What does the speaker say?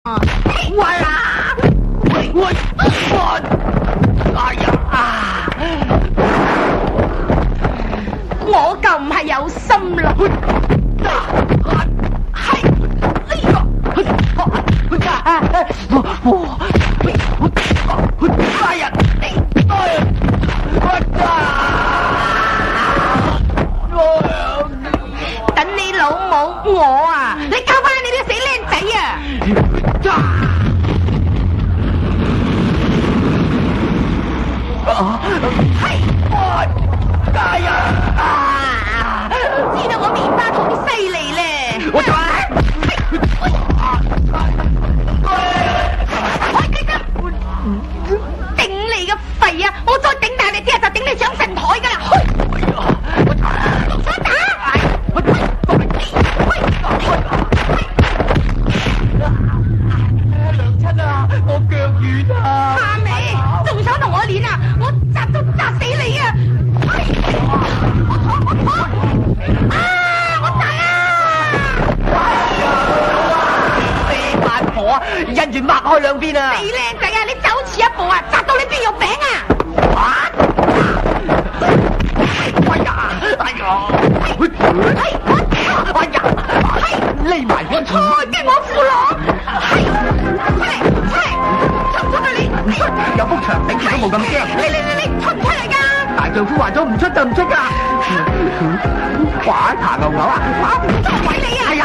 喂啊！喂！哎呀！我就唔係有心啦。等你老母我啊！你救翻你啲死僆仔啊！知道我棉花糖啲犀利咧！我就頂你個肺啊！我再頂大力啲啊，就頂你上神台噶啦！娘親啊，我腳軟啊！怕未？仲想同我練啊？我扎都扎死你啊！我大啊！四八婆啊，因住擘開兩邊啊！死靚仔啊！你走遲一步啊，扎到你邊肉餅啊！哎呀！哎呀！哎呀！匿埋一邊，跟我扶狼！出嚟！出唔出啊你？有幅牆頂住都冇咁驚。你出唔出嚟㗎？大丈夫話咗唔出就唔出㗎。玩爬牛牛啊！出鬼你啊！哎呀！